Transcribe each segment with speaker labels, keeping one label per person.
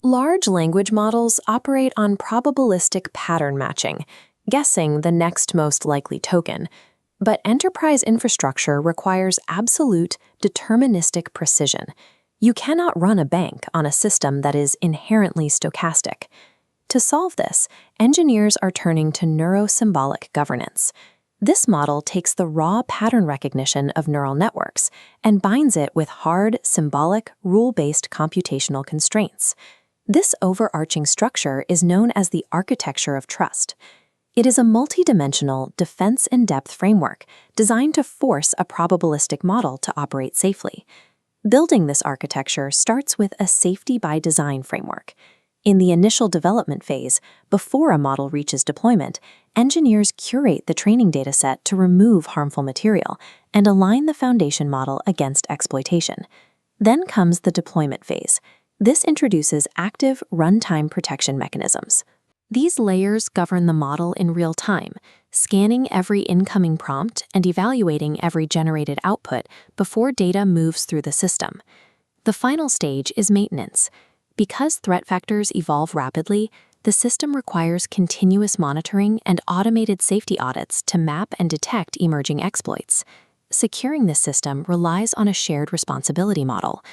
Speaker 1: Large language models operate on probabilistic pattern matching, guessing the next most likely token. But enterprise infrastructure requires absolute, deterministic precision. You cannot run a bank on a system that is inherently stochastic. To solve this, engineers are turning to neurosymbolic governance. This model takes the raw pattern recognition of neural networks and binds it with hard, symbolic, rule-based computational constraints. This overarching structure is known as the architecture of trust. It is a multidimensional defense-in-depth framework designed to force a probabilistic model to operate safely. Building this architecture starts with a safety-by-design framework. In the initial development phase, before a model reaches deployment, engineers curate the training dataset to remove harmful material and align the foundation model against exploitation. Then comes the deployment phase. This introduces active runtime protection mechanisms. These layers govern the model in real time, scanning every incoming prompt and evaluating every generated output before data moves through the system. The final stage is maintenance. Because threat vectors evolve rapidly, the system requires continuous monitoring and automated safety audits to map and detect emerging exploits. Securing this system relies on a shared responsibility model.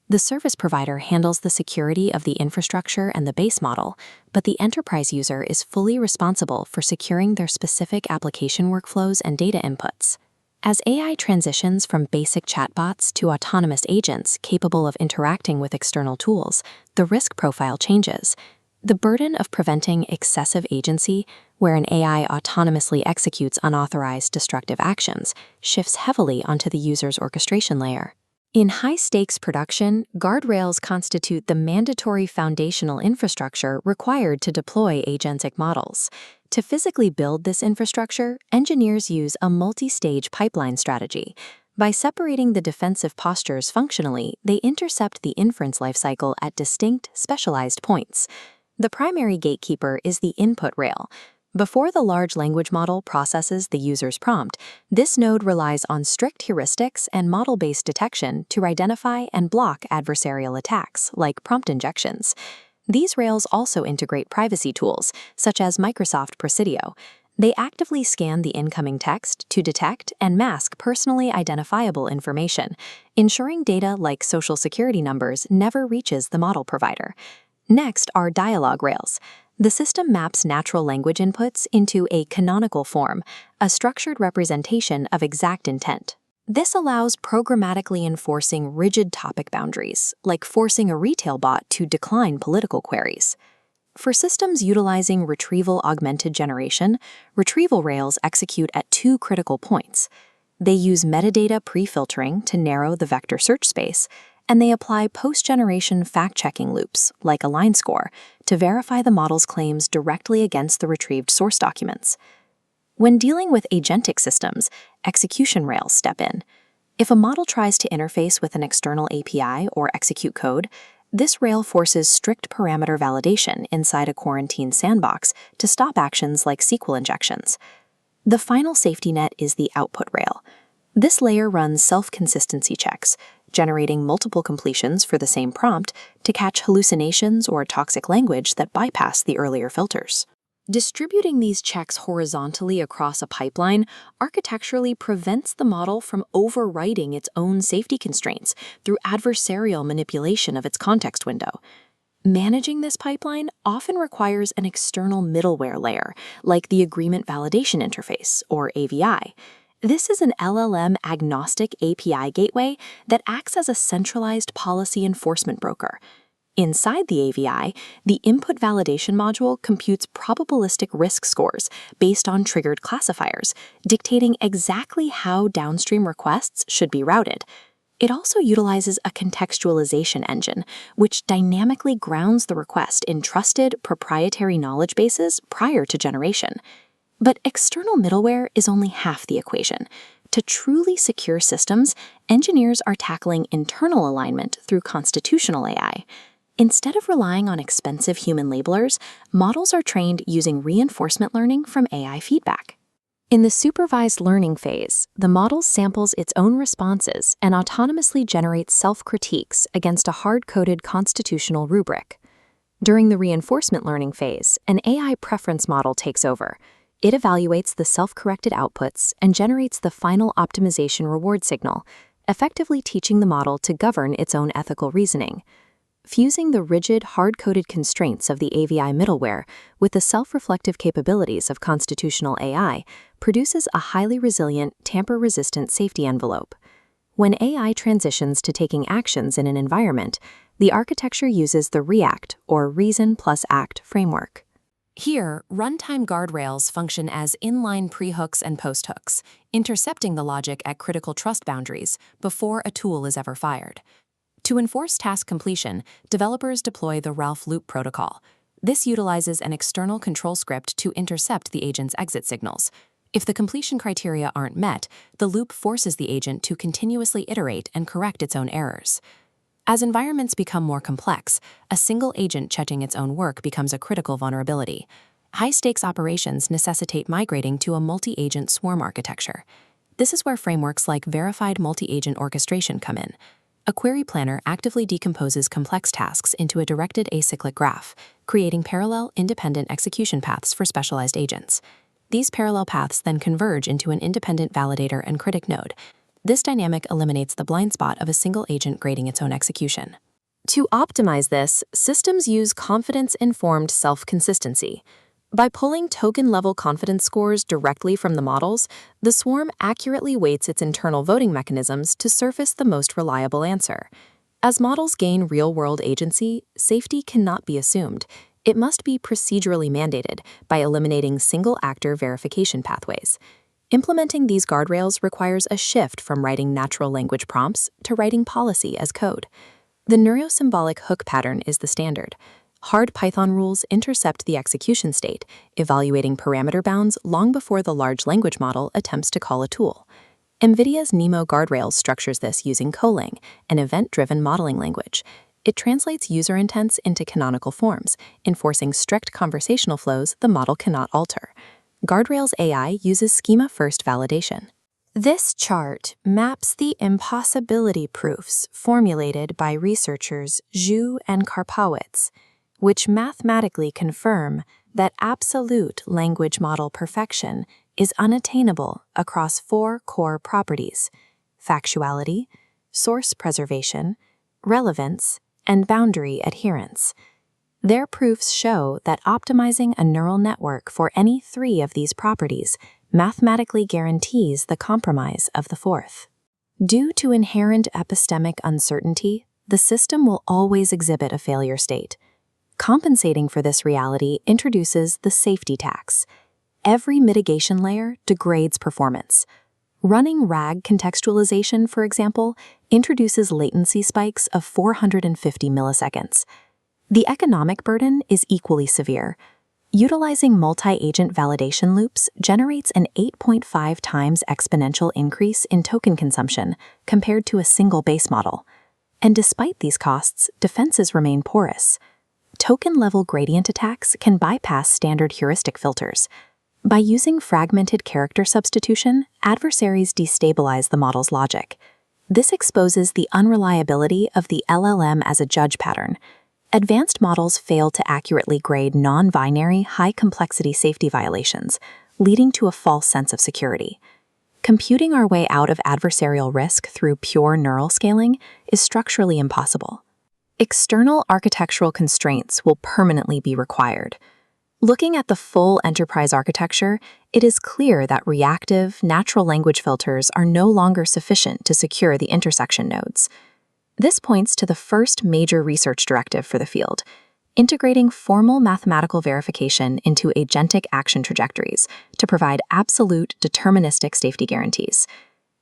Speaker 1: The service provider handles the security of the infrastructure and the base model, but the enterprise user is fully responsible for securing their specific application workflows and data inputs. As AI transitions from basic chatbots to autonomous agents capable of interacting with external tools, the risk profile changes. The burden of preventing excessive agency, where an AI autonomously executes unauthorized destructive actions, shifts heavily onto the user's orchestration layer. In high-stakes production, guardrails constitute the mandatory foundational infrastructure required to deploy agentic models. To physically build this infrastructure, engineers use a multi-stage pipeline strategy. By separating the defensive postures functionally, they intercept the inference lifecycle at distinct, specialized points. The primary gatekeeper is the input rail. Before the large language model processes the user's prompt, this node relies on strict heuristics and model-based detection to identify and block adversarial attacks, like prompt injections. These rails also integrate privacy tools, such as Microsoft Presidio. They actively scan the incoming text to detect and mask personally identifiable information, ensuring data like social security numbers never reaches the model provider. Next are dialog rails. The system maps natural language inputs into a canonical form, a structured representation of exact intent. This allows programmatically enforcing rigid topic boundaries, like forcing a retail bot to decline political queries. For systems utilizing retrieval-augmented generation, retrieval rails execute at two critical points. They use metadata pre-filtering to narrow the vector search space, and they apply post-generation fact-checking loops, like a line score, to verify the model's claims directly against the retrieved source documents. When dealing with agentic systems, execution rails step in. If a model tries to interface with an external API or execute code, this rail forces strict parameter validation inside a quarantine sandbox to stop actions like SQL injections. The final safety net is the output rail. This layer runs self-consistency checks, generating multiple completions for the same prompt to catch hallucinations or toxic language that bypass the earlier filters. Distributing these checks horizontally across a pipeline architecturally prevents the model from overwriting its own safety constraints through adversarial manipulation of its context window. Managing this pipeline often requires an external middleware layer, like the Agreement Validation Interface, or AVI. This is an LLM-agnostic API gateway that acts as a centralized policy enforcement broker. Inside the AVI, the input validation module computes probabilistic risk scores based on triggered classifiers, dictating exactly how downstream requests should be routed. It also utilizes a contextualization engine, which dynamically grounds the request in trusted, proprietary knowledge bases prior to generation. But external middleware is only half the equation. To truly secure systems, engineers are tackling internal alignment through constitutional AI. Instead of relying on expensive human labelers, models are trained using reinforcement learning from AI feedback. In the supervised learning phase, the model samples its own responses and autonomously generates self-critiques against a hard-coded constitutional rubric. During the reinforcement learning phase, an AI preference model takes over. It evaluates the self-corrected outputs and generates the final optimization reward signal, effectively teaching the model to govern its own ethical reasoning. Fusing the rigid, hard-coded constraints of the AVI middleware with the self-reflective capabilities of constitutional AI produces a highly resilient, tamper-resistant safety envelope. When AI transitions to taking actions in an environment, the architecture uses the REACT, or Reason plus Act framework. Here, runtime guardrails function as inline pre-hooks and post-hooks, intercepting the logic at critical trust boundaries before a tool is ever fired. To enforce task completion, developers deploy the RLAIF loop protocol. This utilizes an external control script to intercept the agent's exit signals. If the completion criteria aren't met, the loop forces the agent to continuously iterate and correct its own errors. As environments become more complex, a single agent checking its own work becomes a critical vulnerability. High-stakes operations necessitate migrating to a multi-agent swarm architecture. This is where frameworks like verified multi-agent orchestration come in. A query planner actively decomposes complex tasks into a directed acyclic graph, creating parallel, independent execution paths for specialized agents. These parallel paths then converge into an independent validator and critic node. This dynamic eliminates the blind spot of a single agent grading its own execution. To optimize this, systems use confidence-informed self-consistency. By pulling token-level confidence scores directly from the models, the swarm accurately weights its internal voting mechanisms to surface the most reliable answer. As models gain real-world agency, safety cannot be assumed. It must be procedurally mandated by eliminating single-actor verification pathways. Implementing these guardrails requires a shift from writing natural language prompts to writing policy as code. The neurosymbolic hook pattern is the standard. Hard Python rules intercept the execution state, evaluating parameter bounds long before the large language model attempts to call a tool. NVIDIA's NeMo Guardrails structures this using Golang, an event-driven modeling language. It translates user intents into canonical forms, enforcing strict conversational flows the model cannot alter. Guardrails AI uses schema-first validation. This chart maps the impossibility proofs formulated by researchers Zhu and Karpowitz, which mathematically confirm that absolute language model perfection is unattainable across 4 core properties: factuality, source preservation, relevance, and boundary adherence. Their proofs show that optimizing a neural network for any 3 of these properties mathematically guarantees the compromise of the 4th. Due to inherent epistemic uncertainty, the system will always exhibit a failure state. Compensating for this reality introduces the safety tax. Every mitigation layer degrades performance. Running RAG contextualization, for example, introduces latency spikes of 450 milliseconds. The economic burden is equally severe. Utilizing multi-agent validation loops generates an 8.5 times exponential increase in token consumption compared to a single base model. And despite these costs, defenses remain porous. Token-level gradient attacks can bypass standard heuristic filters. By using fragmented character substitution, adversaries destabilize the model's logic. This exposes the unreliability of the LLM as a judge pattern. Advanced models fail to accurately grade non-binary, high-complexity safety violations, leading to a false sense of security. Computing our way out of adversarial risk through pure neural scaling is structurally impossible. External architectural constraints will permanently be required. Looking at the full enterprise architecture, it is clear that reactive, natural language filters are no longer sufficient to secure the intersection nodes. This points to the first major research directive for the field, integrating formal mathematical verification into agentic action trajectories to provide absolute deterministic safety guarantees.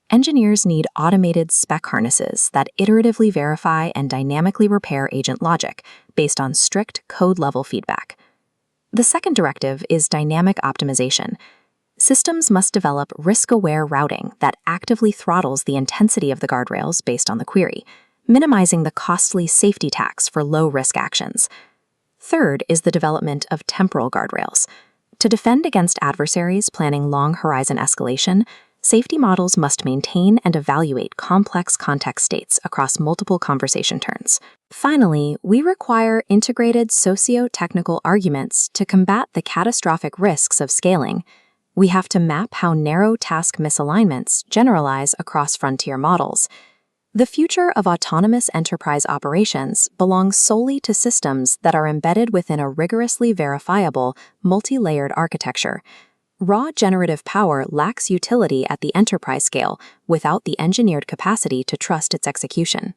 Speaker 1: Engineers need automated spec harnesses that iteratively verify and dynamically repair agent logic based on strict code-level feedback. The second directive is dynamic optimization. Systems must develop risk-aware routing that actively throttles the intensity of the guardrails based on the query, minimizing the costly safety tax for low-risk actions. Third is the development of temporal guardrails. To defend against adversaries planning long-horizon escalation, Safety models must maintain and evaluate complex context states across multiple conversation turns. Finally, we require integrated socio-technical arguments to combat the catastrophic risks of scaling. We have to map how narrow task misalignments generalize across frontier models. The future of autonomous enterprise operations belongs solely to systems that are embedded within a rigorously verifiable, multi-layered architecture. Raw generative power lacks utility at the enterprise scale without the engineered capacity to trust its execution.